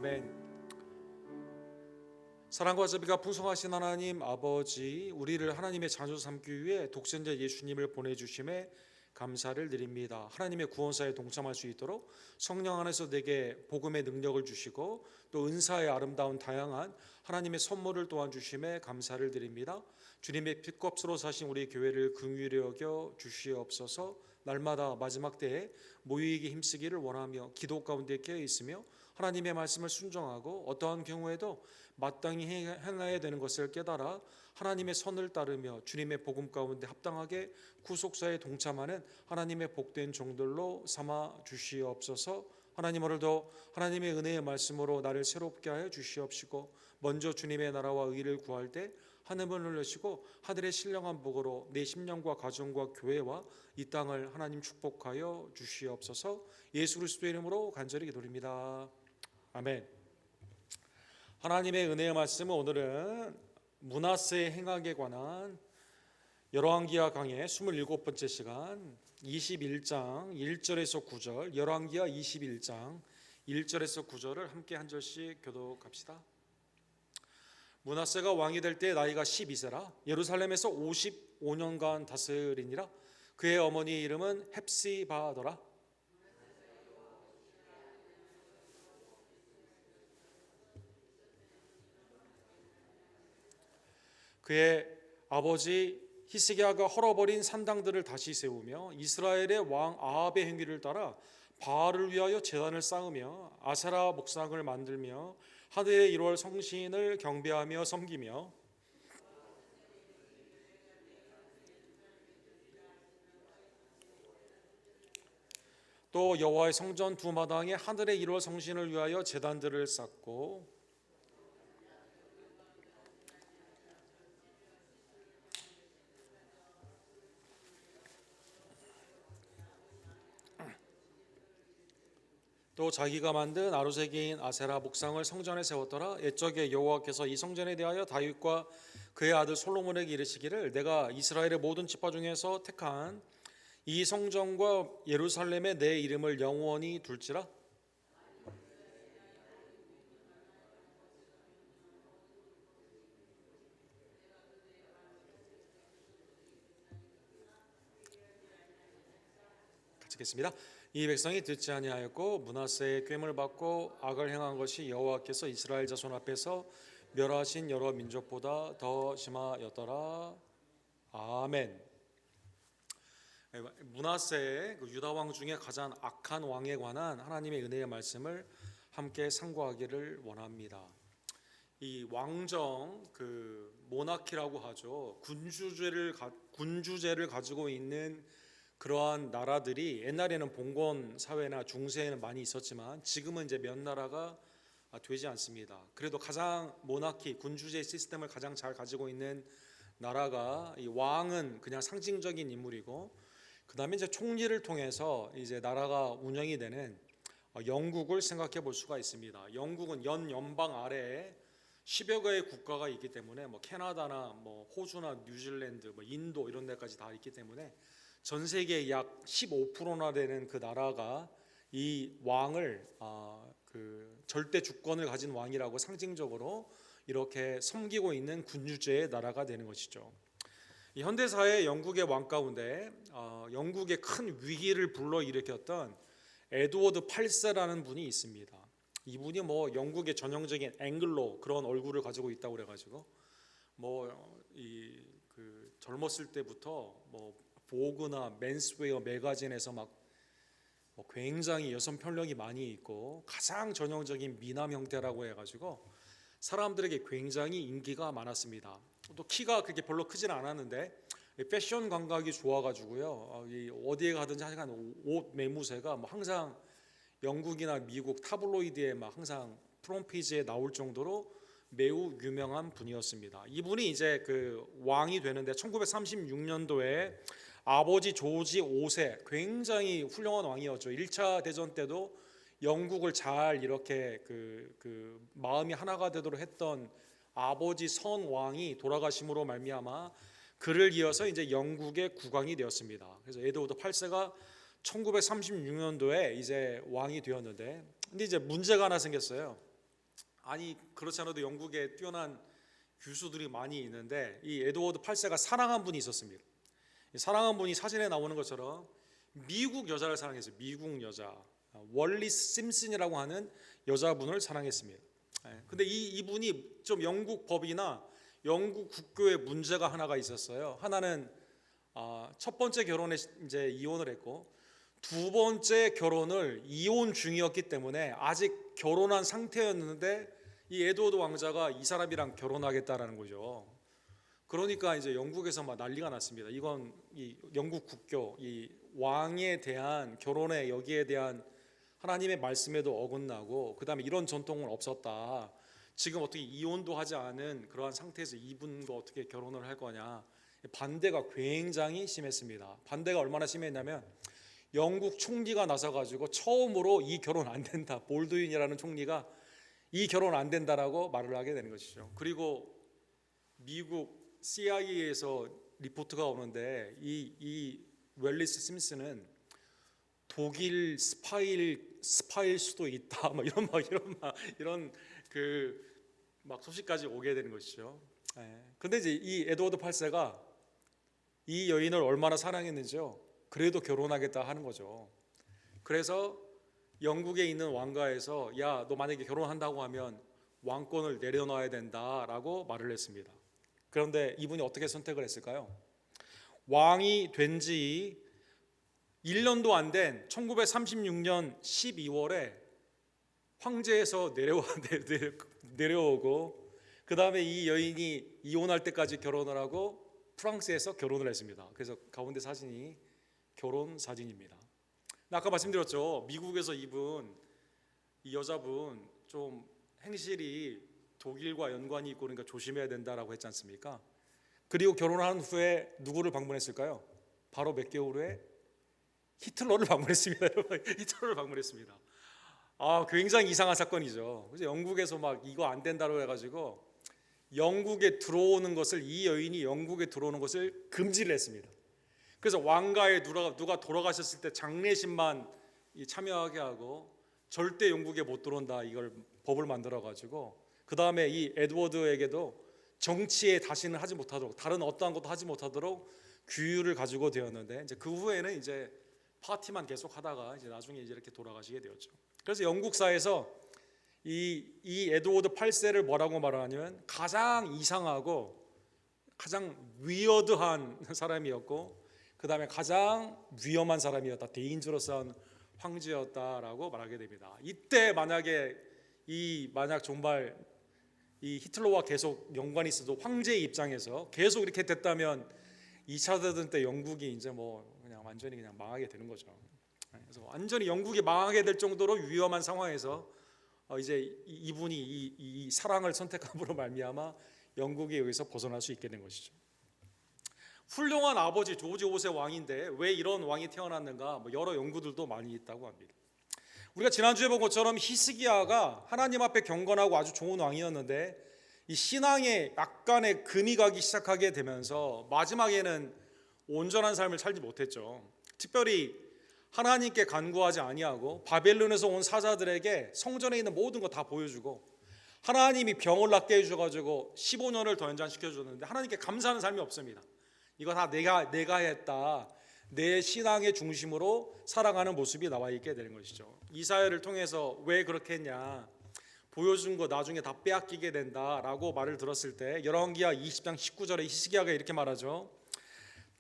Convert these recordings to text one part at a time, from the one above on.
아멘. 사랑과 자비가 풍성하신 하나님 아버지, 우리를 하나님의 자녀 삼기 위해 독생자 예수님을 보내주심에 감사를 드립니다. 하나님의 구원사에 동참할 수 있도록 성령 안에서 내게 복음의 능력을 주시고 또 은사의 아름다운 다양한 하나님의 선물을 또한 주심에 감사를 드립니다. 주님의 피값으로 사신 우리 교회를 긍휼히 여겨 주시옵소서. 날마다 마지막 때에 모이기 힘쓰기를 원하며 기도 가운데 깨어 있으며 하나님의 말씀을 순종하고 어떠한 경우에도 마땅히 행해야 되는 것을 깨달아 하나님의 선을 따르며 주님의 복음 가운데 합당하게 구속사에 동참하는 하나님의 복된 종들로 삼아 주시옵소서. 하나님, 오늘도 하나님의 은혜의 말씀으로 나를 새롭게 하여 주시옵시고 먼저 주님의 나라와 의를 구할 때 하늘문을 여시고 하늘의 신령한 복으로 내 심령과 가정과 교회와 이 땅을 하나님 축복하여 주시옵소서. 예수 그리스도의 이름으로 간절히 기도드립니다. 아멘. 하나님의 은혜의 말씀은 오늘은 므낫세의 행악에 관한 열왕기하 강의 27번째 시간 21장 1절에서 9절, 열왕기하 21장 1절에서 9절을 함께 한 절씩 교독합시다. 므낫세가 왕이 될 때 나이가 12세라 예루살렘에서 55년간 다스리니라. 그의 어머니 이름은 헵시바더라. 그의 아버지 히스기야가 헐어버린 산당들을 다시 세우며 이스라엘의 왕 아합의 행위를 따라 바알을 위하여 제단을 쌓으며 아세라 목상을 만들며 하늘의 1월 성신을 경배하며 섬기며 또 여호와의 성전 두 마당에 하늘의 1월 성신을 위하여 제단들을 쌓고 또 자기가 만든 아루새긴 아세라 목상을 성전에 세웠더라. 옛적에 여호와께서 이 성전에 대하여 다윗과 그의 아들 솔로몬에게 이르시기를 내가 이스라엘의 모든 지파 중에서 택한 이 성전과 예루살렘에 내 이름을 영원히 둘지라. 같이 읽겠습니다. 이 백성이 듣지 아니하였고 므낫세의 꾀를 받고 악을 행한 것이 여호와께서 이스라엘 자손 앞에서 멸하신 여러 민족보다 더 심하였더라. 아멘. 므낫세 유다 왕 중에 가장 악한 왕에 관한 하나님의 은혜의 말씀을 함께 상고하기를 원합니다. 이 왕정 모나키라고 하죠. 군주제를 가지고 있는 그러한 나라들이 옛날에는 봉건 사회나 중세에는 많이 있었지만 지금은 이제 몇 나라가 되지 않습니다. 그래도 가장 모나키 군주제 시스템을 가장 잘 가지고 있는 나라가 이 왕은 그냥 상징적인 인물이고 그다음에 이제 총리를 통해서 이제 나라가 운영이 되는 영국을 생각해 볼 수가 있습니다. 영국은 연방 아래에 10여 개의 국가가 있기 때문에 캐나다나 호주나 뉴질랜드 인도 이런 데까지 다 있기 때문에 전 세계의 약 15%나 되는 그 나라가 이 왕을 절대 주권을 가진 왕이라고 상징적으로 이렇게 섬기고 있는 군주제의 나라가 되는 것이죠. 이 현대사의 영국의 왕 가운데 영국의 큰 위기를 불러일으켰던 에드워드 8세라는 분이 있습니다. 이분이 영국의 전형적인 앵글로 그런 얼굴을 가지고 있다고 그래가지고 젊었을 때부터 보그나 맨스웨어 매거진에서 굉장히 여성 편력이 많이 있고 가장 전형적인 미남 형태라고 해가지고 사람들에게 굉장히 인기가 많았습니다. 또 키가 그렇게 별로 크지는 않았는데 패션 감각이 좋아가지고요. 어디에 가든지 하여간 옷 매무새가 항상 영국이나 미국 타블로이드에 항상 프론페이지에 나올 정도로 매우 유명한 분이었습니다. 이분이 이제 왕이 되는데 1936년도에 아버지 조지 5세 굉장히 훌륭한 왕이었죠. 1차 대전 때도 영국을 잘 이렇게 마음이 하나가 되도록 했던 아버지 선 왕이 돌아가심으로 말미암아 그를 이어서 이제 영국의 국왕이 되었습니다. 그래서 에드워드 8세가 1936년도에 이제 왕이 되었는데 근데 이제 문제가 하나 생겼어요. 아니 그렇지 않아도 영국에 뛰어난 교수들이 많이 있는데 이 에드워드 8세가 사랑한 분이 있었습니다. 사랑한 분이 사진에 나오는 것처럼 미국 여자를 사랑했어요. 미국 여자 월리스 심슨이라고 하는 여자분을 사랑했습니다. 근데 이분이 좀 영국 법이나 영국 국교에 문제가 하나가 있었어요. 하나는 첫 번째 결혼에 이제 이혼을 했고 두 번째 결혼을 이혼 중이었기 때문에 아직 결혼한 상태였는데 이 에드워드 왕자가 이 사람이랑 결혼하겠다라는 거죠. 그러니까 이제 영국에서 막 난리가 났습니다. 이건 이 영국 국교, 이 왕에 대한 결혼에 여기에 대한 하나님의 말씀에도 어긋나고 그다음에 이런 전통은 없었다. 지금 어떻게 이혼도 하지 않은 그러한 상태에서 이분과 어떻게 결혼을 할 거냐. 반대가 굉장히 심했습니다. 반대가 얼마나 심했냐면 영국 총리가 나서가지고 처음으로 이 결혼 안 된다. 볼드윈이라는 총리가 이 결혼 안 된다라고 말을 하게 되는 것이죠. 그리고 미국 CIA에서 리포트가 오는데 이 웰리스 심슨은 독일 스파일 수도 있다. 이런 그 막 소식까지 오게 되는 것이죠. 근데 이제 이 에드워드 8세가 이 여인을 얼마나 사랑했는지요. 그래도 결혼하겠다 하는 거죠. 그래서 영국에 있는 왕가에서 야, 너 만약에 결혼한다고 하면 왕권을 내려놔야 된다라고 말을 했습니다. 그런데 이분이 어떻게 선택을 했을까요? 왕이 된 지 1년도 안 된 1936년 12월에 황제에서 내려오고 그 다음에 이 여인이 이혼할 때까지 결혼을 하고 프랑스에서 결혼을 했습니다. 그래서 가운데 사진이 결혼 사진입니다. 아까 말씀드렸죠. 미국에서 이 여자분 좀 행실이 독일과 연관이 있고 그러니까 조심해야 된다라고 했지 않습니까? 그리고 결혼한 후에 누구를 방문했을까요? 바로 몇 개월 후에 히틀러를 방문했습니다. 히틀러를 방문했습니다. 굉장히 이상한 사건이죠. 그래서 영국에서 막 이거 안 된다고 해가지고 영국에 들어오는 것을 이 여인이 영국에 들어오는 것을 금지를 했습니다. 그래서 왕가에 누가 돌아가셨을 때 장례식만 참여하게 하고 절대 영국에 못 들어온다 이걸 법을 만들어 가지고 그 다음에 이 에드워드에게도 정치에 다시는 하지 못하도록 다른 어떠한 것도 하지 못하도록 규율을 가지고 되었는데 이제 그 후에는 이제 파티만 계속 하다가 이제 나중에 이제 이렇게 돌아가시게 되었죠. 그래서 영국사에서 이 에드워드 8세를 뭐라고 말하냐면 가장 이상하고 가장 위어드한 사람이었고 그 다음에 가장 위험한 사람이었다. 데인저러스한 황제였다라고 말하게 됩니다. 이때 만약 정말 이 히틀러와 계속 연관이 있어도 황제의 입장에서 계속 이렇게 됐다면 2차 대전 때 영국이 이제 뭐 그냥 완전히 그냥 망하게 되는 거죠. 그래서 완전히 영국이 망하게 될 정도로 위험한 상황에서 이제 이분이 이 사랑을 선택함으로 말미암아 영국이 여기서 벗어날 수 있게 된 것이죠. 훌륭한 아버지 조지 5세 왕인데 왜 이런 왕이 태어났는가? 여러 연구들도 많이 있다고 합니다. 우리가 지난주에 본 것처럼 히스기야가 하나님 앞에 경건하고 아주 좋은 왕이었는데 이 신앙에 약간의 금이 가기 시작하게 되면서 마지막에는 온전한 삶을 살지 못했죠. 특별히 하나님께 간구하지 아니하고 바벨론에서 온 사자들에게 성전에 있는 모든 거 다 보여주고 하나님이 병을 낫게 해주셔가지고 15년을 더 연장시켜줬는데 하나님께 감사하는 삶이 없습니다. 이거 다 내가 했다. 내 신앙의 중심으로 살아가는 모습이 나와 있게 되는 것이죠. 이사야를 통해서 왜 그렇게 했냐, 보여준 거 나중에 다 빼앗기게 된다라고 말을 들었을 때 열왕기하 20장 19절에 히스기야가 이렇게 말하죠.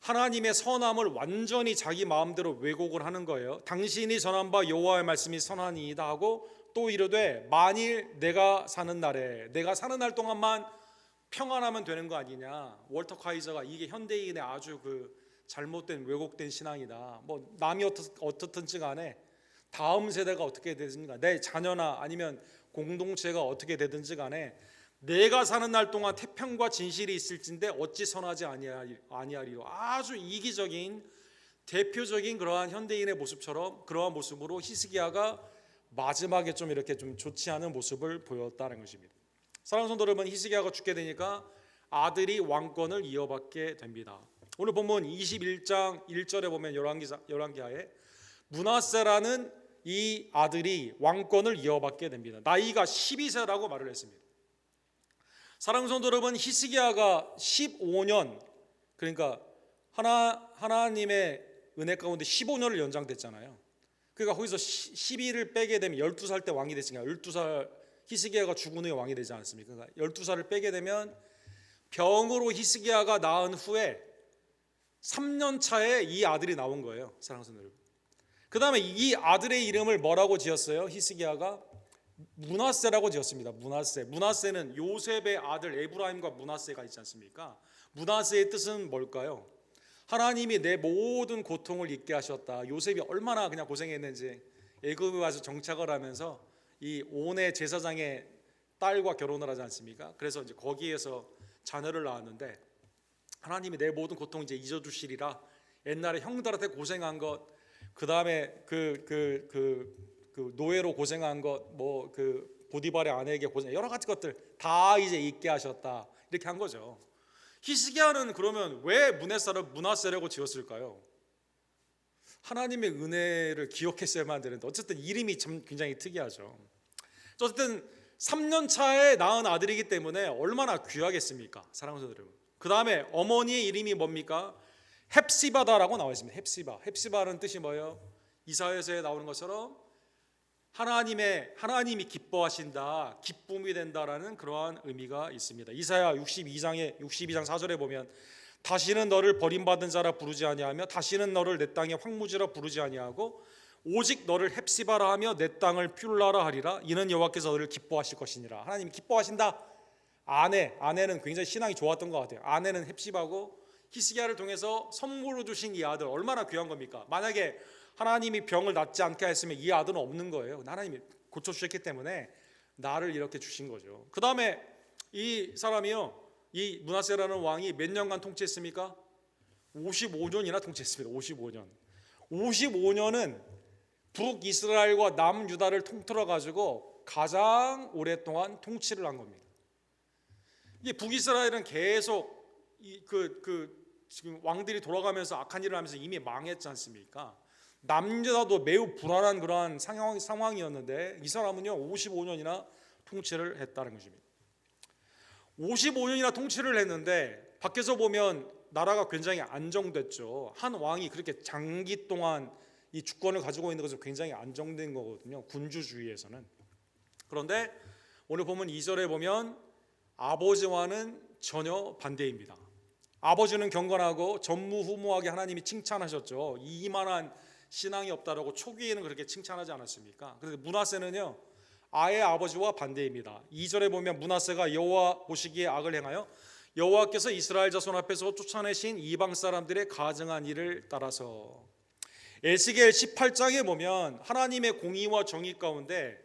하나님의 선함을 완전히 자기 마음대로 왜곡을 하는 거예요. 당신이 전한 바 여호와의 말씀이 선하니이다 하고 또 이르되 만일 내가 사는 날 동안만 평안하면 되는 거 아니냐. 월터 카이저가 이게 현대인의 아주 그 잘못된 왜곡된 신앙이다. 뭐 남이 어떻든지 간에 다음 세대가 어떻게 되든지 간에 내 자녀나 아니면 공동체가 어떻게 되든지 간에 내가 사는 날 동안 태평과 진실이 있을진데 어찌 선하지 아니하리요. 아주 이기적인 대표적인 그러한 현대인의 모습처럼 그러한 모습으로 히스기야가 마지막에 좀 이렇게 좀 좋지 않은 모습을 보였다는 것입니다. 사랑하는 성도 여러분, 히스기야가 죽게 되니까 아들이 왕권을 이어받게 됩니다. 오늘 본문 21장 1절에 보면 열왕기하에 므낫세라는 이 아들이 왕권을 이어받게 됩니다. 나이가 12세라고 말을 했습니다. 사랑하는 성도 여러분, 히스기야가 15년, 그러니까 하나님의 은혜 가운데 15년을 연장됐잖아요. 그러니까 거기서 12를 빼게 되면 12살 때 왕이 됐으니까 12살, 히스기야가 죽은 후에 왕이 되지 않았습니까? 그러니까 12살을 빼게 되면 병으로 히스기야가 나은 후에 3년 차에 이 아들이 나온 거예요. 사랑하는 성도 여러분. 그 다음에 이 아들의 이름을 뭐라고 지었어요? 히스기야가 므낫세라고 지었습니다. 므낫세는 요셉의 아들 에브라임과 므낫세가 있지 않습니까? 므낫세의 뜻은 뭘까요? 하나님이 내 모든 고통을 잊게 하셨다. 요셉이 얼마나 그냥 고생했는지 애굽에 와서 정착을 하면서 이 온의 제사장의 딸과 결혼을 하지 않습니까? 그래서 이제 거기에서 자녀를 낳았는데 하나님이 내 모든 고통 이제 잊어주시리라. 옛날에 형들한테 고생한 것, 그 다음에 그 노예로 고생한 것, 뭐 그 보디발의 아내에게 고생, 여러 가지 것들 다 이제 잊게 하셨다. 이렇게 한 거죠. 히스기야는 그러면 왜 므낫세라고 지었을까요? 하나님의 은혜를 기억했어야만 되는데 어쨌든 이름이 참 굉장히 특이하죠. 어쨌든 3년 차에 낳은 아들이기 때문에 얼마나 귀하겠습니까? 사랑하는 여러분. 그 다음에 어머니의 이름이 뭡니까? 헵시바다라고 나와 있습니다. 헵시바는 뜻이 뭐예요? 이사야서에 나오는 것처럼 하나님이 기뻐하신다, 기쁨이 된다라는 그러한 의미가 있습니다. 이사야 62장 4절에 보면 다시는 너를 버림받은 자라 부르지 아니하며 다시는 너를 내 땅의 황무지라 부르지 아니하고 오직 너를 헵시바라 하며 내 땅을 퓰라라 하리라. 이는 여호와께서 너를 기뻐하실 것이니라. 하나님이 기뻐하신다. 아내는 굉장히 신앙이 좋았던 것 같아요. 아내는 헵시바고 히스기야를 통해서 선물로 주신 이 아들 얼마나 귀한 겁니까? 만약에 하나님이 병을 낫지 않게 했으면 이 아들은 없는 거예요. 하나님이 고쳐주셨기 때문에 나를 이렇게 주신 거죠. 그 다음에 이 사람이요, 이 므낫세라는 왕이 몇 년간 통치했습니까? 55년이나 통치했습니다. 55년은 북이스라엘과 남유다를 통틀어 가지고 가장 오랫동안 통치를 한 겁니다. 이 북이스라엘은 계속 지금 왕들이 돌아가면서 악한 일을 하면서 이미 망했지 않습니까? 남유다도 매우 불안한 그러한 상황이었는데 이 사람은요 55년이나 통치를 했다는 것입니다. 55년이나 통치를 했는데 밖에서 보면 나라가 굉장히 안정됐죠. 한 왕이 그렇게 장기 동안 이 주권을 가지고 있는 것은 굉장히 안정된 거거든요. 군주주의에서는. 그런데 오늘 보면 2절에 보면 아버지와는 전혀 반대입니다. 아버지는 경건하고 전무후무하게 하나님이 칭찬하셨죠. 이만한 신앙이 없다라고 초기에는 그렇게 칭찬하지 않았습니까? 그런데 므낫세는요 아예 아버지와 반대입니다. 2절에 보면 므낫세가 여호와 보시기에 악을 행하여 여호와께서 이스라엘 자손 앞에서 쫓아내신 이방 사람들의 가증한 일을 따라서. 에스겔 18장에 보면 하나님의 공의와 정의 가운데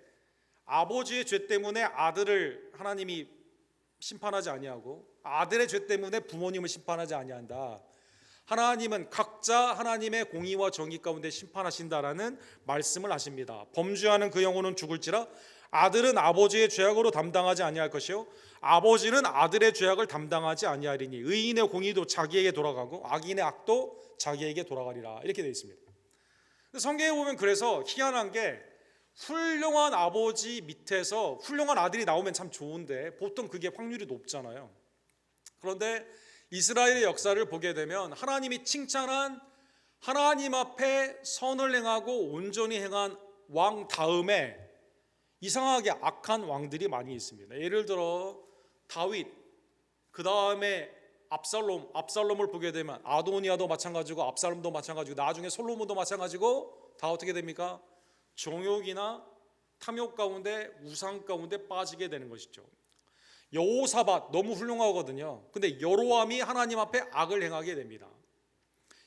아버지의 죄 때문에 아들을 하나님이 심판하지 아니하고 아들의 죄 때문에 부모님을 심판하지 아니한다. 하나님은 각자 하나님의 공의와 정의 가운데 심판하신다라는 말씀을 하십니다. 범죄하는 그 영혼은 죽을지라 아들은 아버지의 죄악으로 담당하지 아니할 것이요 아버지는 아들의 죄악을 담당하지 아니하리니 의인의 공의도 자기에게 돌아가고 악인의 악도 자기에게 돌아가리라. 이렇게 되어 있습니다. 성경에 보면 그래서 희한한 게 훌륭한 아버지 밑에서 훌륭한 아들이 나오면 참 좋은데 보통 그게 확률이 높잖아요. 그런데 이스라엘의 역사를 보게 되면 하나님이 칭찬한 하나님 앞에 선을 행하고 온전히 행한 왕 다음에 이상하게 악한 왕들이 많이 있습니다. 예를 들어 다윗, 그 다음에 압살롬을 보게 되면 아도니아도 마찬가지고 압살롬도 마찬가지고 나중에 솔로몬도 마찬가지고 다 어떻게 됩니까? 정욕이나 탐욕 가운데 우상 가운데 빠지게 되는 것이죠. 여호사밧 너무 훌륭하거든요. 근데 여로암이 하나님 앞에 악을 행하게 됩니다.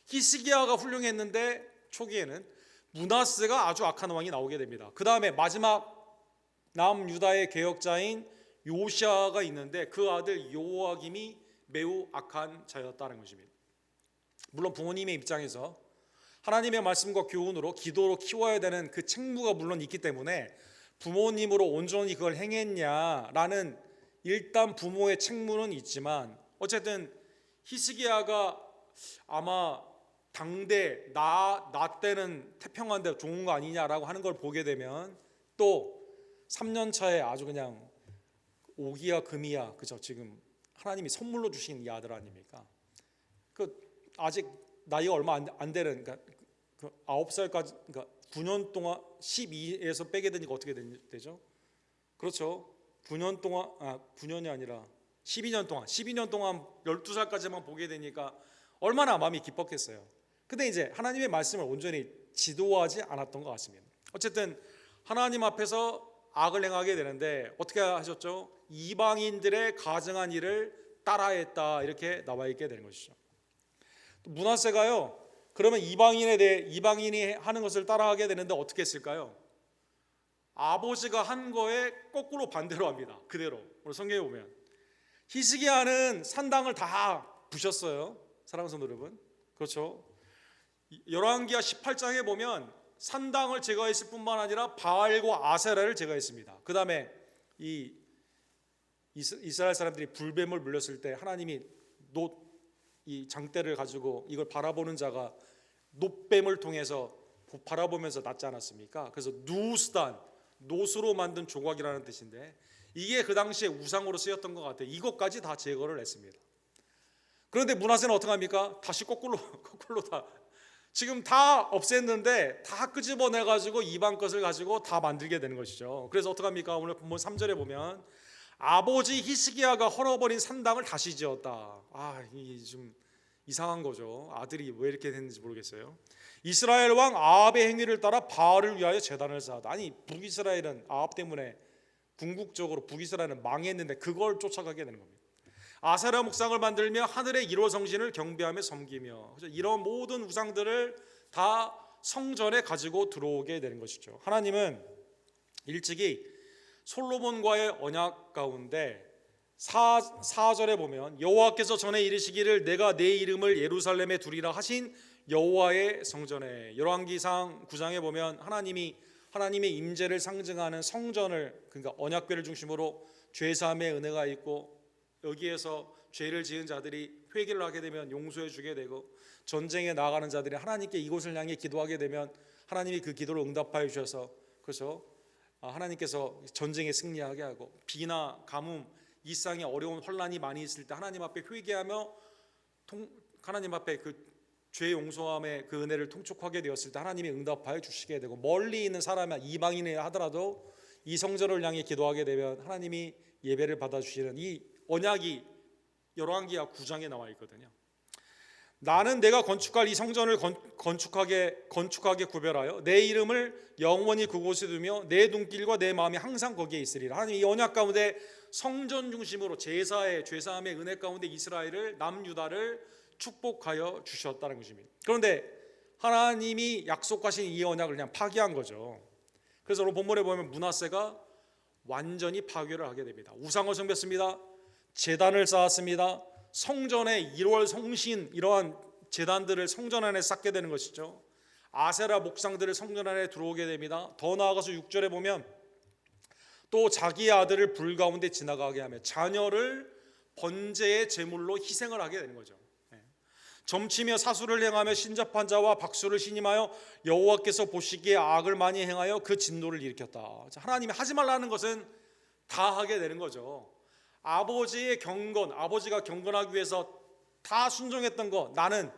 히스기야가 훌륭했는데 초기에는 므낫세가 아주 악한 왕이 나오게 됩니다. 그 다음에 마지막 남유다의 개혁자인 요시아가 있는데 그 아들 요아김이 매우 악한 자였다는 것입니다. 물론 부모님의 입장에서 하나님의 말씀과 교훈으로 기도로 키워야 되는 그 책무가 물론 있기 때문에 부모님으로 온전히 그걸 행했냐라는 일단 부모의 책무는 있지만 어쨌든 히스기야가 아마 당대 나 때는 태평한데 좋은 거 아니냐라고 하는 걸 보게 되면 또 3년 차에 아주 그냥 오기야 금이야, 그죠? 지금 하나님이 선물로 주신 이 아들 아닙니까? 그 아직 나이가 얼마 안 되는, 그러니까 그 9살까지, 그러니까 9년 동안 12에서 빼게 되니까 어떻게 되죠? 그렇죠. 9년 동안 9년이 아니라 12년 동안 12년 동안 12살까지만 보게 되니까 얼마나 마음이 기뻤겠어요. 근데 이제 하나님의 말씀을 온전히 지도하지 않았던 것 같습니다. 어쨌든 하나님 앞에서 악을 행하게 되는데 어떻게 하셨죠? 이방인들의 가증한 일을 따라했다, 이렇게 나와 있게 되는 것이죠. 므낫세가요, 그러면 이방인이 하는 것을 따라하게 되는데 어떻게 했을까요? 아버지가 한 거에 거꾸로 반대로 합니다. 그대로. 오늘 성경에 보면 히스기야는 산당을 다 부셨어요. 사랑하는 성도 여러분, 그렇죠? 열왕기하 18장에 보면 산당을 제거했을 뿐만 아니라 바알과 아세라를 제거했습니다. 그 다음에 이 이스라엘 사람들이 불뱀을 물렸을 때 하나님이 이 장대를 가지고 이걸 바라보는 자가 놋뱀을 통해서 바라보면서 낫지 않았습니까? 그래서 누스단, 노수로 만든 조각이라는 뜻인데 이게 그 당시에 우상으로 쓰였던 것 같아요. 이것까지 다 제거를 했습니다. 그런데 므낫세는 어떻게 합니까? 다시 거꾸로 다 지금 다 없앴는데 다 끄집어내가지고 이방 것을 가지고 다 만들게 되는 것이죠. 그래서 어떻게 합니까? 오늘 본문 3절에 보면 아버지 히스기야가 헐어버린 산당을 다시 지었다. 이게 좀 이상한 거죠. 아들이 왜 이렇게 됐는지 모르겠어요. 이스라엘 왕 아합의 행위를 따라 바알을 위하여 제단을 쌓았다. 아니, 북이스라엘은 아합 때문에 궁극적으로 북이스라엘은 망했는데 그걸 쫓아가게 되는 겁니다. 아세라 목상을 만들며 하늘의 1호 성신을 경배하며 섬기며, 이런 모든 우상들을 다 성전에 가지고 들어오게 되는 것이죠. 하나님은 일찍이 솔로몬과의 언약 가운데 4절에 보면 여호와께서 전에 이르시기를 내가 내 이름을 예루살렘에 두리라 하신 여호와의 성전에, 열왕기상 9장에 보면 하나님의 임재를 상징하는 성전을, 그러니까 언약궤를 중심으로 죄사함의 은혜가 있고 여기에서 죄를 지은 자들이 회개를 하게 되면 용서해 주게 되고 전쟁에 나가는 자들이 하나님께 이곳을 향해 기도하게 되면 하나님이 그 기도를 응답하여 주셔서, 그래서 하나님께서 전쟁에 승리하게 하고 비나 가뭄, 일상에 어려운 혼란이 많이 있을 때 하나님 앞에 회개하며 하나님 앞에 그 죄 용서함의 그 은혜를 통촉하게 되었을 때 하나님이 응답하여 주시게 되고, 멀리 있는 사람이 이방인이 하더라도 이 성전을 향해 기도하게 되면 하나님이 예배를 받아주시는 이 언약이 열왕기하 9장에 나와 있거든요. 나는 내가 건축할 이 성전을 건축하게 구별하여 내 이름을 영원히 그곳에 두며 내 눈길과 내 마음이 항상 거기에 있으리라. 하나님 이 언약 가운데 성전 중심으로 제사의 죄사함의 은혜 가운데 이스라엘을, 남유다를 축복하여 주셨다는 것입니다. 그런데 하나님이 약속하신 이 언약을 그냥 파기한 거죠. 그래서 오늘 본문에 보면 므낫세가 완전히 파괴를 하게 됩니다. 우상을 섬겼습니다. 제단을 쌓았습니다. 성전의 1월 성신, 이러한 제단들을 성전 안에 쌓게 되는 것이죠. 아세라 목상들을 성전 안에 들어오게 됩니다. 더 나아가서 6절에 보면 또 자기의 아들을 불 가운데 지나가게 하며 자녀를 번제의 제물로 희생을 하게 되는 거죠. 점치며 사수를 행하며 신접한 자와 박수를 신임하여 여호와께서 보시기에 악을 많이 행하여 그 진노를 일으켰다. 하나님이 하지 말라는 것은 다 하게 되는 거죠. 아버지의 경건, 아버지가 경건하기 위해서 다 순종했던 거 나는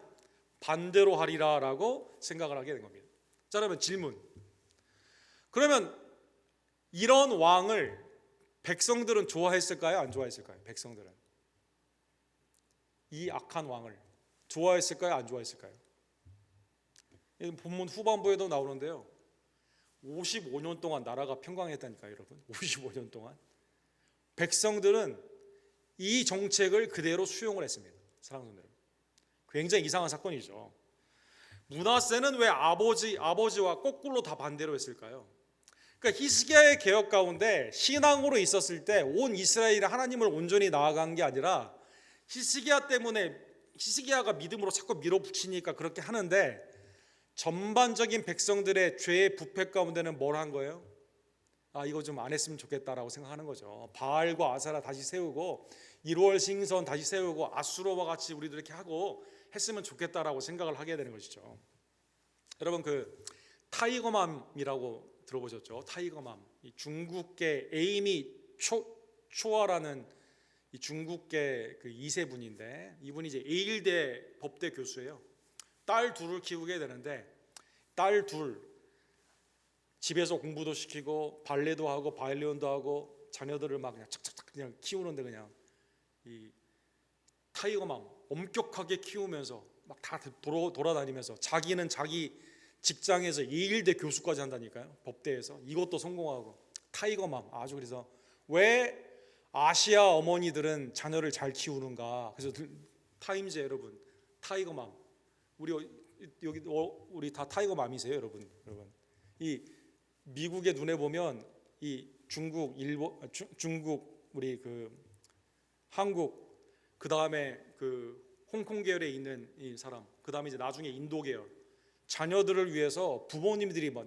반대로 하리라 라고 생각을 하게 된 겁니다. 자, 그러면 질문, 그러면 이런 왕을 백성들은 좋아했을까요? 안 좋아했을까요? 백성들은 이 악한 왕을 좋아했을까요? 안 좋아했을까요? 본문 후반부에도 나오는데요, 55년 동안 나라가 평강했다니까요. 여러분, 55년 동안 백성들은 이 정책을 그대로 수용을 했습니다. 사랑하는 여러분, 굉장히 이상한 사건이죠. 므낫세는 왜 아버지와 거꾸로 다 반대로 했을까요? 그러니까 히스기야의 개혁 가운데 신앙으로 있었을 때 온 이스라엘이 하나님을 온전히 나아간 게 아니라 히스기야가 믿음으로 자꾸 밀어붙이니까 그렇게 하는데, 전반적인 백성들의 죄의 부패 가운데는 뭘 한 거예요? 이거 좀 안 했으면 좋겠다라고 생각하는 거죠. 바알과 아세라 다시 세우고 1월 싱선 다시 세우고 아수르와 같이 우리들 이렇게 하고 했으면 좋겠다라고 생각을 하게 되는 것이죠. 여러분 그 타이거맘이라고 들어보셨죠? 타이거맘. 이 중국계 에이미 초아라는 이 중국계 그 2세 분인데, 이분이 이제 예일대 법대 교수예요. 딸 둘을 키우게 되는데, 딸 둘 집에서 공부도 시키고 발레도 하고 바이올린도 하고 자녀들을 막 그냥 착착착 그냥 키우는데, 그냥 이 타이거맘 엄격하게 키우면서 막 다 돌아다니면서 자기는 자기 직장에서 예일대 교수까지 한다니까요. 법대에서. 이것도 성공하고. 타이거맘. 아주. 그래서 왜 아시아 어머니들은 자녀를 잘 키우는가? 그래서 타임즈 여러분, 타이거맘. 여기 우리 다 타이거맘이세요, 여러분. 이 미국의 눈에 보면 이 중국, 일본, 중국, 우리 그 한국, 그 다음에 그 홍콩 계열에 있는 이 사람, 그 다음에 이제 나중에 인도 계열, 자녀들을 위해서 부모님들이 뭐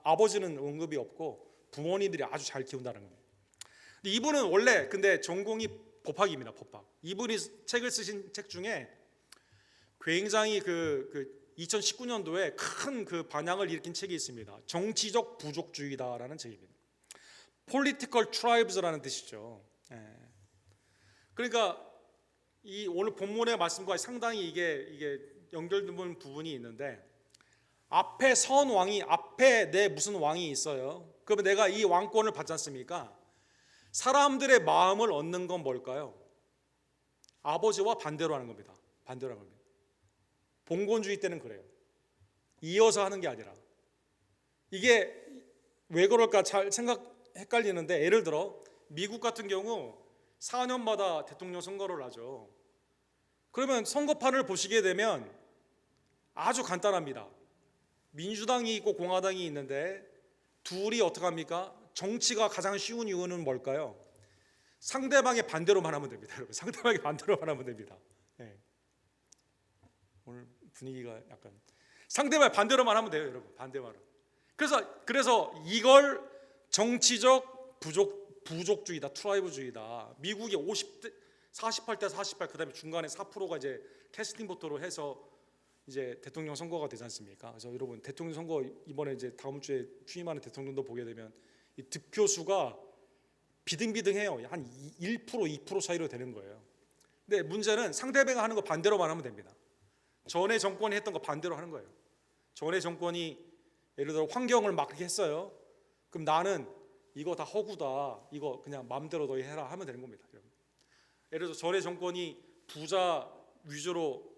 아버지는 언급이 없고 부모님들이 아주 잘 키운다는 겁니다. 근데 이분은 원래 근데 전공이 법학입니다. 법학. 이분이 책을 쓰신 책 중에 굉장히 그 2019년도에 큰 그 반향을 일으킨 책이 있습니다. 정치적 부족주의다라는 책입니다. Political Tribes라는 뜻이죠. 그러니까 이 오늘 본문의 말씀과 상당히 이게 연결된 부분이 있는데, 앞에 선 왕이, 앞에 내 무슨 왕이 있어요. 그러면 내가 이 왕권을 받지 않습니까? 사람들의 마음을 얻는 건 뭘까요? 아버지와 반대로 하는 겁니다. 반대로 하는 겁니다. 봉건주의 때는 그래요. 이어서 하는 게 아니라. 이게 왜 그럴까 잘 헷갈리는데, 예를 들어 미국 같은 경우 4년마다 대통령 선거를 하죠. 그러면 선거판을 보시게 되면 아주 간단합니다. 민주당이 있고 공화당이 있는데 둘이 어떻게 합니까? 정치가 가장 쉬운 이유는 뭘까요? 상대방의 반대로만 하면 됩니다. 여러분, 상대방의 반대로만 하면 됩니다. 네. 오늘 분위기가 약간 상대방의 반대로만 하면 돼요, 여러분. 반대만. 그래서 이걸 정치적 부족주의다, 트라이브주의다. 미국이 48대 48, 그다음에 중간에 4%가 이제 캐스팅 보트로 해서 이제 대통령 선거가 되지 않습니까? 그래서 여러분 대통령 선거 이번에 이제 다음 주에 취임하는 대통령도 보게 되면 이 득표수가 비등비등해요. 한 1%, 2% 사이로 되는 거예요. 근데 문제는 상대방이 하는 거 반대로만 하면 됩니다. 전에 정권이 했던 거 반대로 하는 거예요. 전에 정권이 예를 들어 환경을 막 그렇게 했어요. 그럼 나는 이거 다 허구다, 이거 그냥 마음대로 너희 해라 하면 되는 겁니다. 예를 들어 전에 정권이 부자 위주로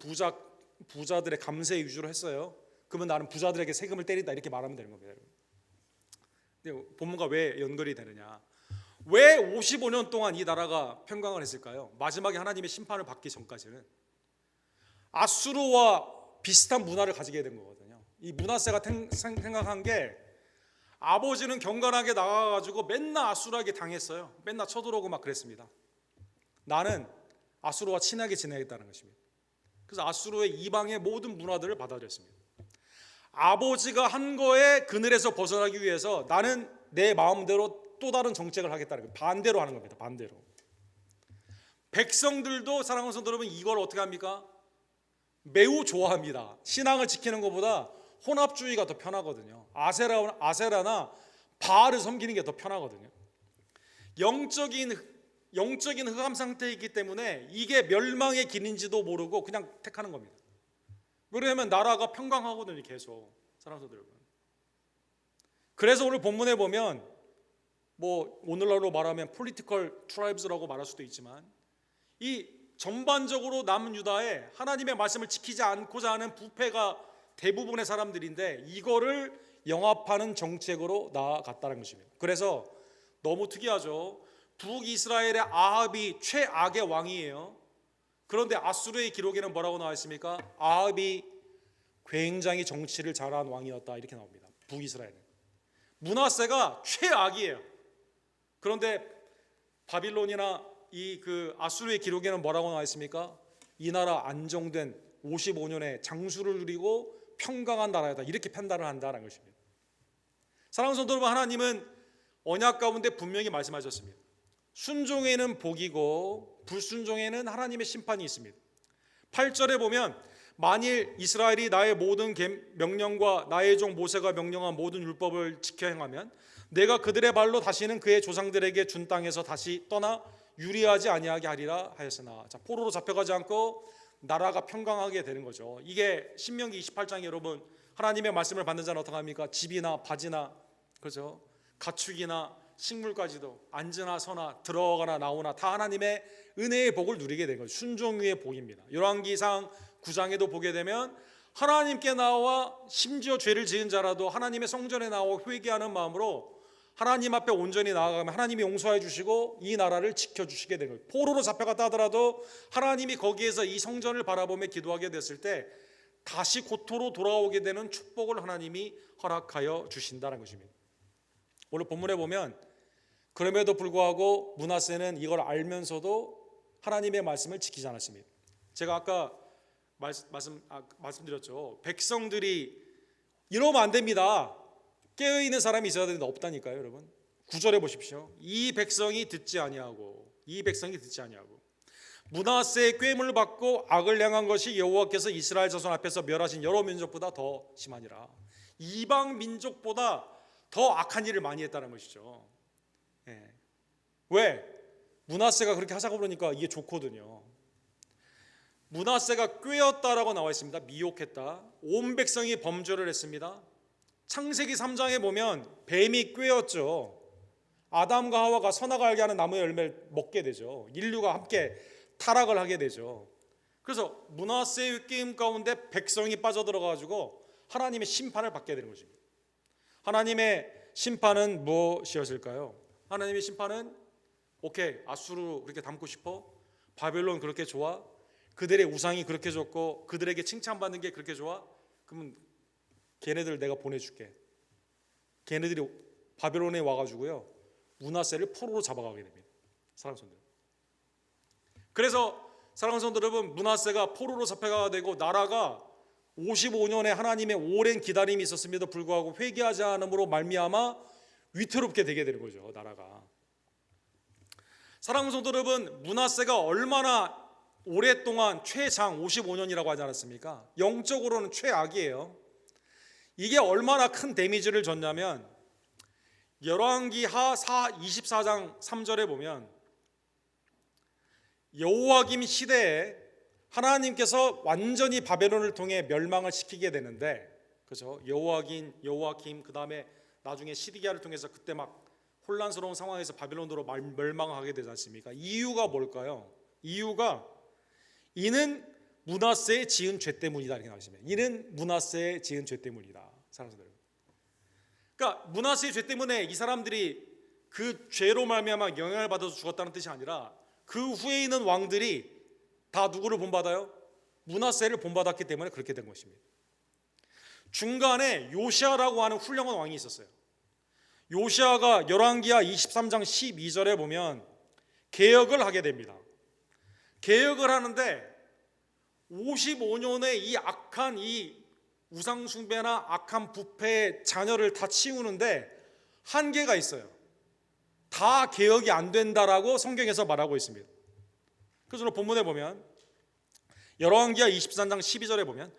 부자들의 감세 위주로 했어요. 그러면 나는 부자들에게 세금을 때린다, 이렇게 말하면 되는 겁니다. 근데 본문과 왜 연결이 되느냐? 왜 55년 동안 이 나라가 평강을 했을까요? 마지막에 하나님의 심판을 받기 전까지는 아수르와 비슷한 문화를 가지게 된 거거든요. 이 므낫세가 생각한 게, 아버지는 경건하게 나가가지고 맨날 아수르에게 당했어요. 맨날 쳐들어오고 막 그랬습니다. 나는 아수르와 친하게 지내겠다는 것입니다. 그래서 아수르의 이방의 모든 문화들을 받아들였습니다. 아버지가 한 거에 그늘에서 벗어나기 위해서 나는 내 마음대로 또 다른 정책을 하겠다는 거예요. 반대로 하는 겁니다. 반대로. 백성들도, 사랑하는 성도 여러분, 이걸 어떻게 합니까? 매우 좋아합니다. 신앙을 지키는 것보다 혼합주의가 더 편하거든요. 아세라나 바알을 섬기는 게 더 편하거든요. 영적인 흑암 상태에 있기 때문에 이게 멸망의 길인지도 모르고 그냥 택하는 겁니다. 왜냐하면 나라가 평강하거든요, 계속. 사랑하는 성도 여러분. 그래서 오늘 본문에 보면 뭐 오늘날로 말하면 political tribes라고 말할 수도 있지만, 이 전반적으로 남은 유다에 하나님의 말씀을 지키지 않고자 하는 부패가 대부분의 사람들인데, 이거를 영합하는 정책으로 나아갔다는 것입니다. 그래서 너무 특이하죠. 북이스라엘의 아합이 최악의 왕이에요. 그런데 아수르의 기록에는 뭐라고 나와 있습니까? 아합이 굉장히 정치를 잘한 왕이었다, 이렇게 나옵니다. 북이스라엘은. 므낫세가 최악이에요. 그런데 바빌론이나 이 그 아수르의 기록에는 뭐라고 나와 있습니까? 이 나라 안정된 55년의 장수를 누리고 평강한 나라였다, 이렇게 판단을 한다는 것입니다. 사랑하는 성도 여러분, 하나님은 언약 가운데 분명히 말씀하셨습니다. 순종에는 복이고 불순종에는 하나님의 심판이 있습니다. 8절에 보면 만일 이스라엘이 나의 모든 명령과 나의 종 모세가 명령한 모든 율법을 지켜 행하면 내가 그들의 발로 다시는 그의 조상들에게 준 땅에서 다시 떠나 유리하지 아니하게 하리라 하였으나, 자, 포로로 잡혀가지 않고 나라가 평강하게 되는 거죠. 이게 신명기 28장에 여러분 하나님의 말씀을 받는 자는 어떻게 합니까? 집이나 바지나, 그죠? 가축이나 식물까지도 앉으나 서나 들어가나 나오나 다 하나님의 은혜의 복을 누리게 된 거죠. 순종의 복입니다. 열왕기상 9장에도 보게 되면 하나님께 나와 심지어 죄를 지은 자라도 하나님의 성전에 나와 회개하는 마음으로 하나님 앞에 온전히 나아가면 하나님이 용서해 주시고 이 나라를 지켜주시게 된 거예요. 포로로 잡혀갔다 하더라도 하나님이 거기에서 이 성전을 바라보며 기도하게 됐을 때 다시 고토로 돌아오게 되는 축복을 하나님이 허락하여 주신다는 것입니다. 오늘 본문에 보면 그럼에도 불구하고 므낫세는 이걸 알면서도 하나님의 말씀을 지키지 않았습니다. 제가 아까 말씀드렸죠. 백성들이 이러면 안 됩니다. 깨어있는 사람이 있어야 되는데 없다니까요, 여러분. 9절에 보십시오. 이 백성이 듣지 아니하고 므낫세의 꾀임을 받고 악을 행한 것이 여호와께서 이스라엘 자손 앞에서 멸하신 여러 민족보다 더 심하니라. 이방 민족보다 더 악한 일을 많이 했다는 것이죠. 왜? 므낫세가 그렇게 하자고 그러니까 이게 좋거든요. 므낫세가 꾀였다라고 나와 있습니다. 미혹했다. 온 백성이 범죄를 했습니다. 창세기 3장에 보면 뱀이 꾀였죠. 아담과 하와가 선악을 알게 하는 나무의 열매를 먹게 되죠. 인류가 함께 타락을 하게 되죠. 그래서 므낫세의 꾀임 가운데 백성이 빠져들어가지고 하나님의 심판을 받게 되는 것입니다. 하나님의 심판은 무엇이었을까요? 하나님의 심판은 오케이, 아수르 그렇게 닮고 싶어? 바벨론 그렇게 좋아? 그들의 우상이 그렇게 좋고 그들에게 칭찬받는 게 그렇게 좋아? 그러면 걔네들 내가 보내줄게. 걔네들이 바벨론에 와가지고요 므낫세를 포로로 잡아가게 됩니다. 사랑하는 성도. 그래서 사랑하는 성도 여러분, 므낫세가 포로로 잡혀가게 되고 나라가 55년의 하나님의 오랜 기다림이 있었음에도 불구하고 회개하지 않음으로 말미암아 위태롭게 되게 되는 거죠. 나라가. 사랑하는 성도 여러분, 므낫세가 얼마나 오랫동안 최장 55년이라고 하지 않았습니까? 영적으로는 최악이에요. 이게 얼마나 큰 데미지를 줬냐면 열왕기하 24장 3절에 보면 여호와김 시대에 하나님께서 완전히 바벨론을 통해 멸망을 시키게 되는데, 그죠? 여호와김 그다음에 나중에 시드기야를 통해서 그때 막 혼란스러운 상황에서 바벨론으로 멸망하게 되지 않습니까? 이유가 뭘까요? 이유가 이는 므낫세의 지은 죄 때문이다 이렇게 나오십니다. 이는 므낫세의 지은 죄 때문이다. 사랑하는 여러분. 그러니까 므낫세의 죄 때문에 이 사람들이 그 죄로 말미암아 영향을 받아서 죽었다는 뜻이 아니라 그 후에 있는 왕들이 다 누구를 본받아요? 므낫세를 본받았기 때문에 그렇게 된 것입니다. 중간에 요시아라고 하는 훌륭한 왕이 있었어요. 요시아가 열왕기하 23장 12절에 보면 개혁을 하게 됩니다. 개혁을 하는데 55년의 이 악한 이 우상숭배나 악한 부패의 자녀를 다 치우는데 한계가 있어요. 다 개혁이 안 된다라고 성경에서 말하고 있습니다. 그래서 오늘 본문에 보면 열왕기하 23장 12절에 보면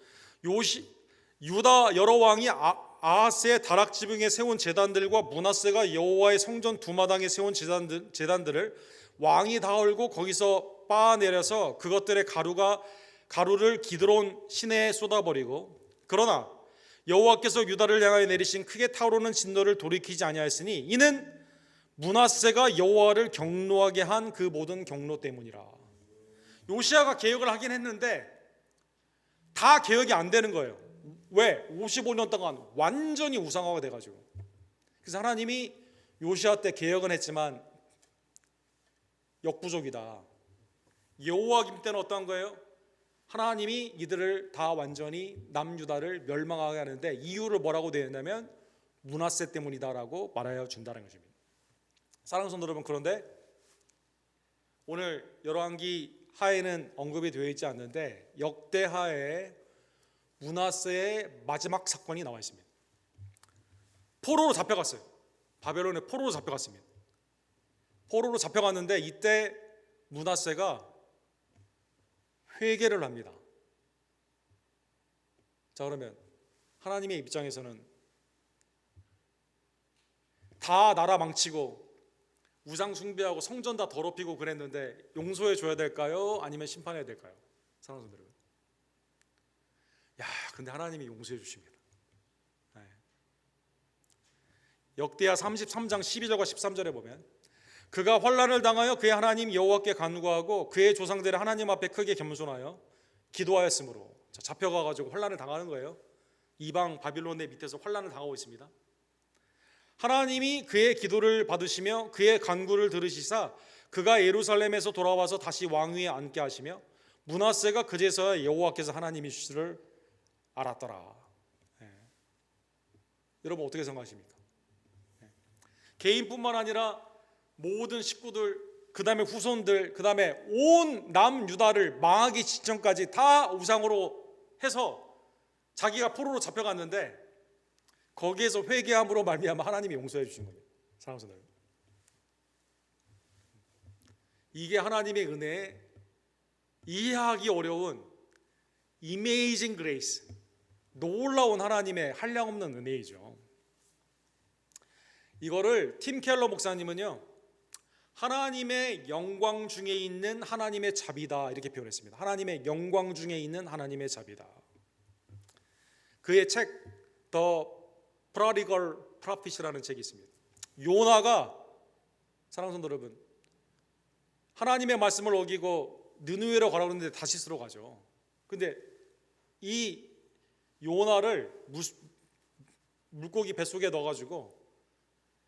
유다 여러 왕이 아하스의 다락지붕에 세운 제단들과 므낫세가 여호와의 성전 두마당에 세운 제단들을 왕이 다 헐고 거기서 빻아내려서 그것들의 가루를 기드론 시내에 쏟아버리고, 그러나 여호와께서 유다를 향하여 내리신 크게 타오르는 진노를 돌이키지 아니하였으니 이는 므낫세가 여호와를 경노하게 한 그 모든 경노 때문이라. 요시아가 개혁을 하긴 했는데 다 개혁이 안 되는 거예요. 왜? 55년 동안 완전히 우상화가 돼가지고. 그래서 하나님이 요시아 때 개혁은 했지만 역부족이다. 여호와김 때는 어떠한 거예요? 하나님이 이들을 다 완전히 남유다를 멸망하게 하는데 이유를 뭐라고 되어 있냐면 므낫세 때문이다라고 말하여 준다는 것입니다. 사랑하는 성도 여러분, 그런데 오늘 열왕기 하에는 언급이 되어 있지 않는데 역대하에 므낫세의 마지막 사건이 나와 있습니다. 포로로 잡혀갔어요. 바벨론에 포로로 잡혀갔습니다. 포로로 잡혀갔는데 이때 므낫세가 회개를 합니다. 자, 그러면 하나님의 입장에서는 다 나라 망치고 우상 숭배하고 성전 다 더럽히고 그랬는데 용서해 줘야 될까요? 아니면 심판해야 될까요? 사랑하는 여러분, 근데 하나님이 용서해 주십니다. 네. 역대하 33장 12절과 13절에 보면 그가 환난을 당하여 그의 하나님 여호와께 간구하고 그의 조상들의 하나님 앞에 크게 겸손하여 기도하였으므로, 잡혀가가지고 환난을 당하는 거예요. 이방 바빌론의 밑에서 환난을 당하고 있습니다. 하나님이 그의 기도를 받으시며 그의 간구를 들으시사 그가 예루살렘에서 돌아와서 다시 왕위에 앉게 하시며 므낫세가 그제서야 여호와께서 하나님이시를 알았더라. 여러분 어떻게 생각하십니까? 개인뿐만 아니라 모든 식구들, 그 다음에 후손들, 그 다음에 온 남유다를 망하기 직전까지 다 우상으로 해서 자기가 포로로 잡혀갔는데 거기에서 회개함으로 말미암아 하나님이 용서해 주신 겁니다. 사랑하는 여러분, 이게 하나님의 은혜에 이해하기 어려운 Amazing Grace, 놀라운 하나님의 한량없는 은혜이죠. 이거를 팀 켈러 목사님은요, 하나님의 영광 중에 있는 하나님의 자비다 이렇게 표현했습니다. 하나님의 영광 중에 있는 하나님의 자비다. 그의 책 The Prodigal Prophet이라는 책이 있습니다. 요나가, 사랑하는 성도 여러분, 하나님의 말씀을 어기고 느느웨로 가라고 했는데 다시스로 가죠. 근데 이 요나를 물고기 뱃속에 넣어가지고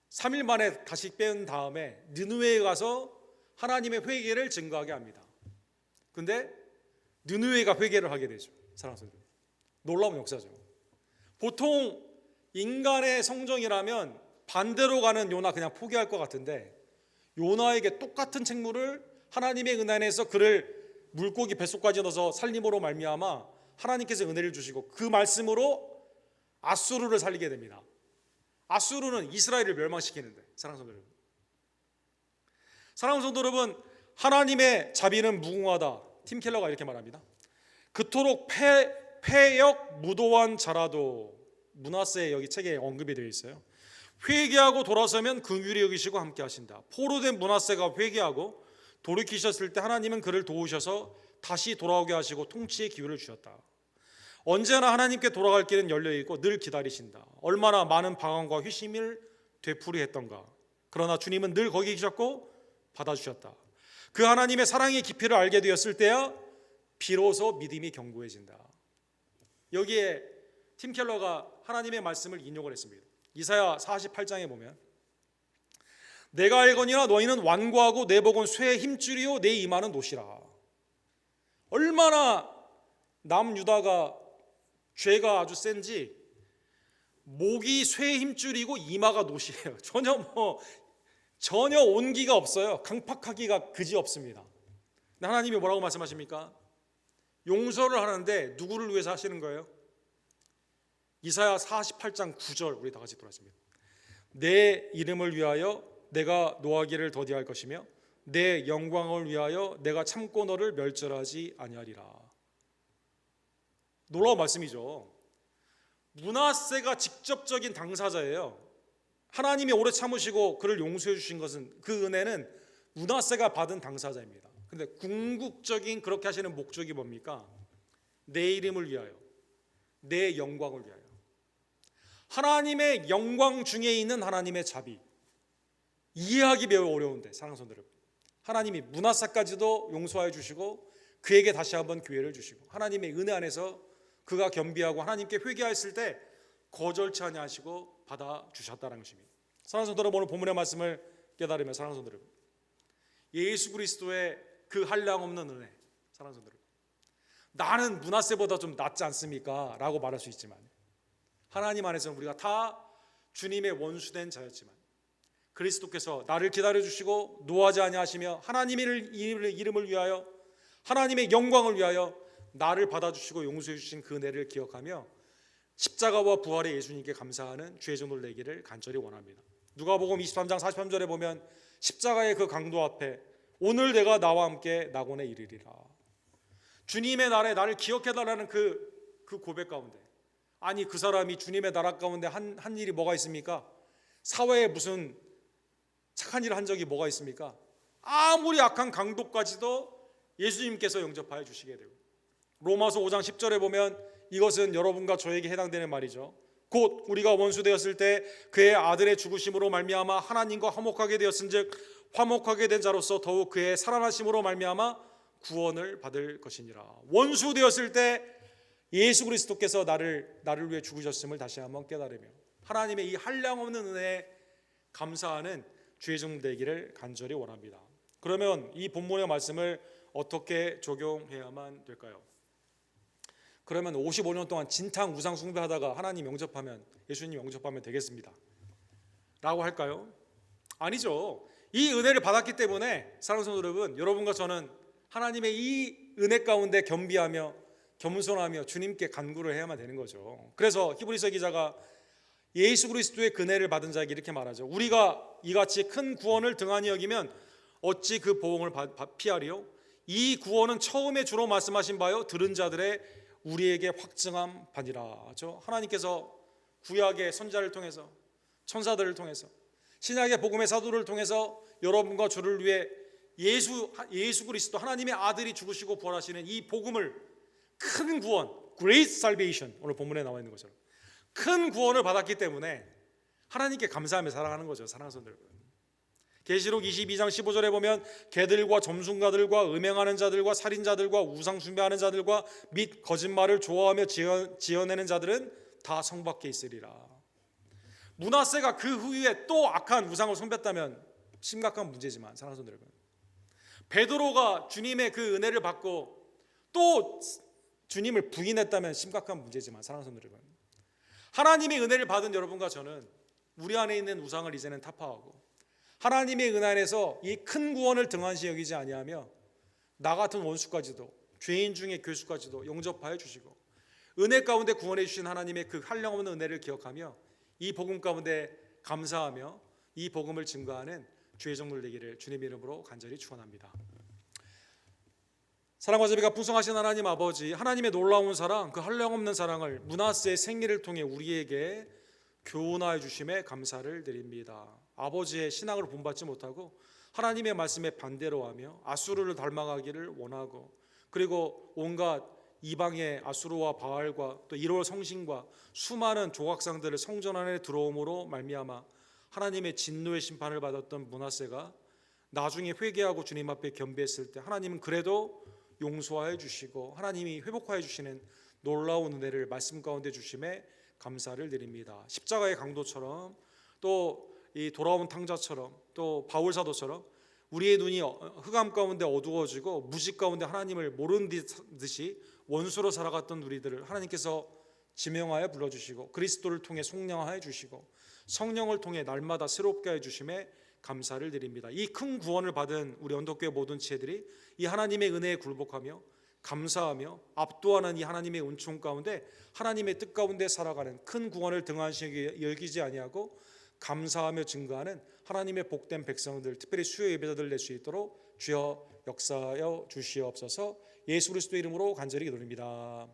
3일 만에 다시 뺀 다음에 느느웨에 가서 하나님의 회개를 증거하게 합니다. 근데 느느웨가 회개를 하게 되죠. 사랑하는 성도 여러분, 놀라운 역사죠. 보통 인간의 성정이라면 반대로 가는 요나 그냥 포기할 것 같은데, 요나에게 똑같은 책무를 하나님의 은혜 안에서 그를 물고기 뱃속까지 넣어서 살림으로 말미암아 하나님께서 은혜를 주시고 그 말씀으로 아수르를 살리게 됩니다. 아수르는 이스라엘을 멸망시키는데, 사랑하는 성도 여러분, 사랑하는 성도 여러분, 하나님의 자비는 무궁하다. 팀 켈러가 이렇게 말합니다. 그토록 패역 무도한 자라도, 므낫세 여기 책에 언급이 되어 있어요. 회개하고 돌아서면 긍휼히 여기시고 함께 하신다. 포로된 므낫세가 회개하고 돌이키셨을 때 하나님은 그를 도우셔서 다시 돌아오게 하시고 통치의 기회를 주셨다. 언제나 하나님께 돌아갈 길은 열려있고 늘 기다리신다. 얼마나 많은 방황과 회심을 되풀이했던가. 그러나 주님은 늘 거기 계셨고 받아주셨다. 그 하나님의 사랑의 깊이를 알게 되었을 때야 비로소 믿음이 견고해진다. 여기에 팀 켈러가 하나님의 말씀을 인용을 했습니다. 이사야 48장에 보면 내가 알거니와 너희는 완고하고 내 복은 쇠의 힘줄이요 내 이마는 노시라. 얼마나 남유다가 죄가 아주 센지 목이 쇠의 힘줄이고 이마가 노시예요. 전혀 온기가 없어요. 강팍하기가 그지 없습니다. 근데 하나님이 뭐라고 말씀하십니까? 용서를 하는데 누구를 위해서 하시는 거예요? 이사야 48장 9절 우리 다 같이 돌아왔습니다. 내 이름을 위하여 내가 노하기를 더디할 것이며 내 영광을 위하여 내가 참고 너를 멸절하지 아니하리라. 놀라운 말씀이죠. 므낫세가 직접적인 당사자예요. 하나님이 오래 참으시고 그를 용서해 주신 것은, 그 은혜는 므낫세가 받은 당사자입니다. 근데 궁극적인 그렇게 하시는 목적이 뭡니까? 내 이름을 위하여, 내 영광을 위하여. 하나님의 영광 중에 있는 하나님의 자비, 이해하기 매우 어려운데, 사랑하는 성도 여러분, 하나님이 므낫세까지도 용서해 주시고 그에게 다시 한번 기회를 주시고 하나님의 은혜 안에서 그가 겸비하고 하나님께 회개했을 때 거절치 아니하시고 받아주셨다는 것입니다. 사랑하는 성도 여러분, 오늘 본문의 말씀을 깨달으면, 사랑하는 성도 여러분, 예수 그리스도의 그 한량없는 은혜, 사랑하는 성도 여러분, 나는 므낫세보다 좀 낫지 않습니까? 라고 말할 수 있지만 하나님 안에서는 우리가 다 주님의 원수된 자였지만 그리스도께서 나를 기다려주시고 노하지 아니하시며 하나님의 이름을 위하여, 하나님의 영광을 위하여 나를 받아주시고 용서해 주신 그 은혜를 기억하며 십자가와 부활의 예수님께 감사하는 주의 종들 되기를 간절히 원합니다. 누가복음 23장 43절에 보면 십자가의 그 강도 앞에 오늘 내가 나와 함께 낙원에 이르리라. 주님의 날에 나를 기억해달라는 그 고백 가운데 아니 그 사람이 주님의 나라 가운데 한 일이 뭐가 있습니까? 사회에 무슨 착한 일을 한 적이 뭐가 있습니까? 아무리 악한 강도까지도 예수님께서 영접하여 주시게 되고, 로마서 5장 10절에 보면 이것은 여러분과 저에게 해당되는 말이죠. 곧 우리가 원수 되었을 때 그의 아들의 죽으심으로 말미암아 하나님과 화목하게 되었은즉 화목하게 된 자로서 더욱 그의 살아나심으로 말미암아 구원을 받을 것이니라. 원수 되었을 때 예수 그리스도께서 나를 위해 죽으셨음을 다시 한번 깨달으며 하나님의 이 한량없는 은혜에 감사하는 주의 종 되기를 간절히 원합니다. 그러면 이 본문의 말씀을 어떻게 적용해야만 될까요? 그러면 55년 동안 진탕 우상 숭배하다가 하나님 영접하면, 예수님 영접하면 되겠습니다 라고 할까요? 아니죠. 이 은혜를 받았기 때문에 사랑하는 성도 여러분, 여러분과 저는 하나님의 이 은혜 가운데 겸비하며 겸손하며 주님께 간구를 해야만 되는 거죠. 그래서 히브리서 기자가 예수 그리스도의 은혜를 받은 자에게 이렇게 말하죠. 우리가 이같이 큰 구원을 등한히 여기면 어찌 그 보응을 피하리요? 이 구원은 처음에 주로 말씀하신 바요 들은 자들의 우리에게 확증한 바니라. 하나님께서 구약의 선지자를 통해서, 천사들을 통해서, 신약의 복음의 사도를 통해서 여러분과 저를 위해 예수 그리스도 하나님의 아들이 죽으시고 부활하시는 이 복음을, 큰 구원, Great Salvation, 오늘 본문에 나와 있는 것처럼 큰 구원을 받았기 때문에 하나님께 감사하며 살아가는 거죠. 사랑하는 성도 여러분, 계시록 22장 15절에 보면 개들과 점순가들과 음행하는 자들과 살인자들과 우상 숭배하는 자들과 및 거짓말을 좋아하며 지어내는 자들은 다 성 밖에 있으리라. 므낫세가 그 후에 또 악한 우상을 숭배했다면 심각한 문제지만, 사랑하는 성도 여러분, 베드로가 주님의 그 은혜를 받고 또 주님을 부인했다면 심각한 문제지만, 사랑하는 성도 여러분, 하나님의 은혜를 받은 여러분과 저는 우리 안에 있는 우상을 이제는 타파하고 하나님의 은혜 안에서 이 큰 구원을 등한시 여기지 아니하며 나 같은 원수까지도, 죄인 중에 교수까지도 영접하여 주시고 은혜 가운데 구원해 주신 하나님의 그 한량없는 은혜를 기억하며 이 복음 가운데 감사하며 이 복음을 증거하는 주의 종들 되기를 주님의 이름으로 간절히 축원합니다. 사랑과 자비가 풍성하신 하나님 아버지, 하나님의 놀라운 사랑, 그 한량없는 사랑을 므낫세의 생애를 통해 우리에게 교훈하여 주심에 감사를 드립니다. 아버지의 신앙을 본받지 못하고 하나님의 말씀에 반대로 하며 아수르를 닮아가기를 원하고, 그리고 온갖 이방의 아수르와 바알과 또 이롤 성신과 수많은 조각상들을 성전 안에 들어옴으로 말미암아 하나님의 진노의 심판을 받았던 므낫세가 나중에 회개하고 주님 앞에 겸비했을 때 하나님은 그래도 용서하여 주시고 하나님이 회복하여 주시는 놀라운 은혜를 말씀 가운데 주심에 감사를 드립니다. 십자가의 강도처럼, 또 이 돌아온 탕자처럼, 또 바울 사도처럼 우리의 눈이 흑암 가운데 어두워지고 무지 가운데 하나님을 모르는 듯이 원수로 살아갔던 우리들을 하나님께서 지명하여 불러주시고 그리스도를 통해 속량하여 주시고 성령을 통해 날마다 새롭게 해주심에 감사를 드립니다. 이 큰 구원을 받은 우리 언덕교회 모든 지혜들이 이 하나님의 은혜에 굴복하며 감사하며 압도하는 이 하나님의 은총 가운데 하나님의 뜻 가운데 살아가는, 큰 구원을 등한시 여기지 아니하고 감사하며 증거하는 하나님의 복된 백성들, 특별히 수요 예배자들 될 수 있도록 주여 역사하여 주시옵소서. 예수 그리스도 이름으로 간절히 기도드립니다.